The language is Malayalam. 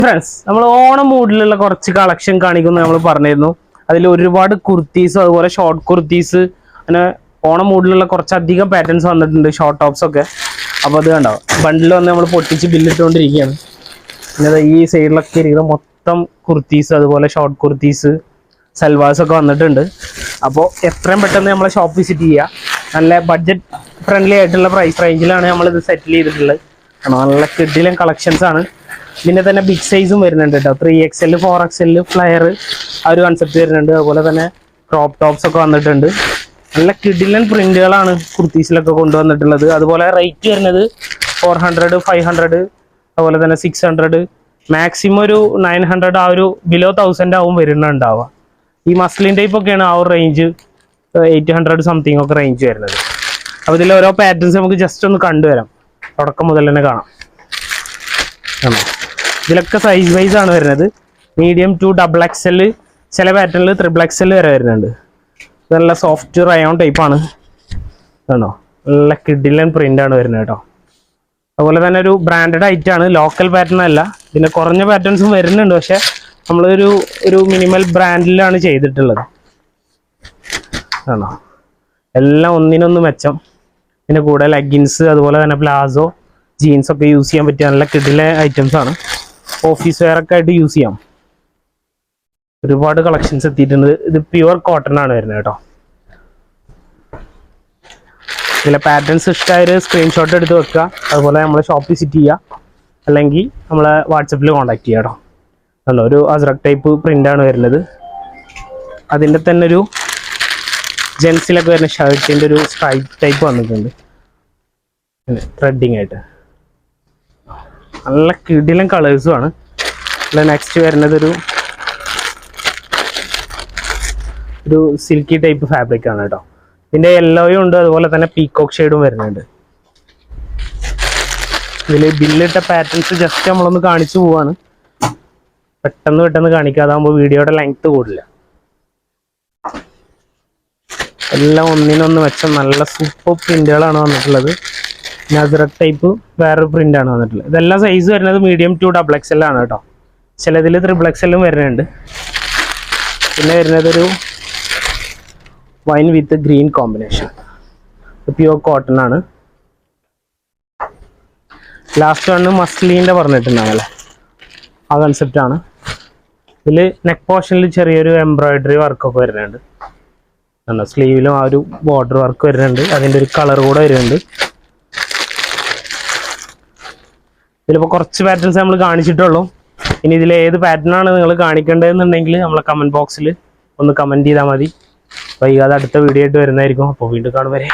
ഫ്രണ്ട്സ്, നമ്മൾ ഓണം മൂഡിലുള്ള കുറച്ച് കളക്ഷൻ കാണിക്കുന്നു നമ്മൾ പറഞ്ഞിരുന്നു. അതിൽ ഒരുപാട് കുർത്തീസ്, അതുപോലെ ഷോർട്ട് കുർത്തീസ്, അങ്ങനെ ഓണം മൂഡിലുള്ള കുറച്ചധികം പാറ്റേൺസ് വന്നിട്ടുണ്ട്, ഷോർട്ട് ടോപ്സ് ഒക്കെ. അപ്പോൾ അത് കണ്ടോ, ബണ്ടിൽ വന്ന് നമ്മൾ പൊട്ടിച്ച് ബില്ലിട്ടുകൊണ്ടിരിക്കുകയാണ്. പിന്നെ ഈ സൈഡിലൊക്കെ ഇരിക്കുന്ന മൊത്തം കുർത്തീസ്, അതുപോലെ ഷോർട്ട് കുർത്തീസ്, സൽവാസ് ഒക്കെ വന്നിട്ടുണ്ട്. അപ്പോൾ എത്രയും പെട്ടെന്ന് നമ്മളെ ഷോപ്പ് വിസിറ്റ് ചെയ്യുക. നല്ല ബഡ്ജറ്റ് ഫ്രണ്ട്ലി ആയിട്ടുള്ള പ്രൈസ് റേഞ്ചിലാണ് നമ്മളിത് സെറ്റിൽ ചെയ്തിട്ടുള്ളത്. നല്ല കിഡിലും കളക്ഷൻസ് ആണ്. ഇതിൻ്റെ തന്നെ ബിഗ് സൈസും വരുന്നുണ്ട് കേട്ടോ. 3XL 4XL ഫ്ലയർ ആ ഒരു കൺസെപ്റ്റ് വരുന്നുണ്ട്. അതുപോലെ തന്നെ ക്രോപ്പ് ടോപ്സ് ഒക്കെ വന്നിട്ടുണ്ട്. നല്ല കിഡിലൻ പ്രിന്റുകളാണ് കുർത്തീസിലൊക്കെ കൊണ്ടുവന്നിട്ടുള്ളത്. അതുപോലെ റേറ്റ് വരുന്നത് 400, 500, അതുപോലെ തന്നെ 600, മാക്സിമം ഒരു 900, ആ ഒരു ബിലോ 1000 ആവും വരുന്നുണ്ടാവുക. ഈ മസ്ലിൻ ടൈപ്പ് ഒക്കെയാണ് ആ ഒരു റേഞ്ച്, 800 സംതിങ് ഒക്കെ റേഞ്ച് വരുന്നത്. അപ്പോൾ ഇതിൽ ഓരോ പാറ്റേൺസ് നമുക്ക് ജസ്റ്റ് ഒന്ന് കണ്ടുവരാം. തുടക്കം മുതൽ തന്നെ കാണാം. ഇതിലൊക്കെ സൈസ് വൈസ് ആണ് വരുന്നത്. മീഡിയം ടു XXL, ചില പാറ്റേണിൽ XXL വരെ വരുന്നുണ്ട്. നല്ല സോഫ്റ്റ് റയോൺ ടൈപ്പാണ് ആണോ. നല്ല കിഡിലൻ പ്രിന്റ് ആണ് വരുന്നത് കേട്ടോ. അതുപോലെ തന്നെ ഒരു ബ്രാൻഡഡ് ഐറ്റാണ്, ലോക്കൽ പാറ്റേൺ അല്ല. പിന്നെ കുറഞ്ഞ പാറ്റേൺസും വരുന്നുണ്ട്, പക്ഷെ നമ്മളൊരു മിനിമൽ ബ്രാൻഡിലാണ് ചെയ്തിട്ടുള്ളത് ആണോ. എല്ലാം ഒന്നിനൊന്ന് മെച്ചം. പിന്നെ കൂടെ ലെഗിൻസ്, അതുപോലെ തന്നെ പ്ലാസോ, ജീൻസ് ഒക്കെ യൂസ് ചെയ്യാൻ പറ്റിയ നല്ല കിഡിലെ ഐറ്റംസ് ആണ്. ഓഫീസ് വെയർ ഒക്കെ ആയിട്ട് യൂസ് ചെയ്യാം. ഒരുപാട് കളക്ഷൻസ് എത്തിയിട്ടുണ്ട്. ഇത് പ്യുവർ കോട്ടൺ ആണ് വരുന്നത് കേട്ടോ. ഇതിലെ പാറ്റേൺസ് ഇഷ്ടമായൊരു സ്ക്രീൻഷോട്ട് എടുത്ത് വെക്കുക. അതുപോലെ നമ്മളെ ഷോപ്പ് വിസിറ്റ് ചെയ്യുക, അല്ലെങ്കിൽ നമ്മളെ വാട്സപ്പിൽ കോൺടാക്ട് ചെയ്യുക കേട്ടോ. കണ്ടോ, ഒരു അസ്രക് ടൈപ്പ് പ്രിൻ്റാണ് വരുന്നത്. അതിൻ്റെ തന്നെ ഒരു ജെൻസിലൊക്കെ വരുന്ന ഷർട്ടിൻ്റെ ഒരു സ്ട്രൈപ്പ് ടൈപ്പ് വന്നിട്ടുണ്ട്, ത്രെഡിങ് ആയിട്ട്. നല്ല കിടിലൻ കളേഴ്സും ആണ്. നെക്സ്റ്റ് വരുന്നത് ഒരു സിൽക്കി ടൈപ്പ് ഫാബ്രിക് ആണ് കേട്ടോ. ഇതിൻ്റെ യെല്ലോയും ഉണ്ട്, അതുപോലെ തന്നെ പീകോക്ക് ഷെയ്ഡും വരുന്നുണ്ട്. ഇതിൽ ബില്ലിട്ട പാറ്റേൺസ് ജസ്റ്റ് നമ്മളൊന്ന് കാണിച്ചു പോവാണ്. പെട്ടെന്ന് കാണിക്കാതാകുമ്പോൾ വീഡിയോയുടെ ലെങ്ത് കൂടില്ല. എല്ലാം ഒന്നിനൊന്ന് മെച്ചം നല്ല സൂപ്പർ പ്രിന്റുകളാണ് വന്നിട്ടുള്ളത്. നസ്രക് ടൈപ്പ് വേറൊരു പ്രിന്റ് ആണ് വന്നിട്ടുള്ളത്. ഇതെല്ലാം സൈസ് വരുന്നത് മീഡിയം ടു XXL ആണ് കേട്ടോ. ചിലതിൽ XXL വരുന്നുണ്ട്. പിന്നെ വരുന്നതൊരു wine with green combination, pure cotton ആണ്. ലാസ്റ്റ് വണ് മസ്ലിൻ്റെ പറഞ്ഞിട്ടുണ്ടാണല്ലേ, ആ കൺസെപ്റ്റ് ആണ്. ഇതിൽ നെക്ക് പോർഷനിൽ ചെറിയൊരു എംബ്രോയിഡറി വർക്കൊക്കെ വരുന്നുണ്ട്. സ്ലീവിലും ആ ഒരു ബോർഡർ വർക്ക് വരുന്നുണ്ട്. അതിൻ്റെ ഒരു കളർ കൂടെ വരുന്നുണ്ട്. ഇതിലിപ്പോൾ കുറച്ച് പാറ്റേൺസ് നമ്മൾ കാണിച്ചിട്ടുള്ളൂ. ഇനി ഇതിൽ ഏത് പാറ്റേൺ ആണ് നിങ്ങൾ കാണിക്കേണ്ടതെന്നുണ്ടെങ്കിൽ നമ്മളെ കമൻറ്റ് ബോക്സിൽ ഒന്ന് കമൻറ്റ് ചെയ്താൽ മതി. വൈകാതെ അടുത്ത വീഡിയോ ആയിട്ട് വരുന്നതായിരിക്കും. അപ്പോൾ വീണ്ടും കാണും വരെ.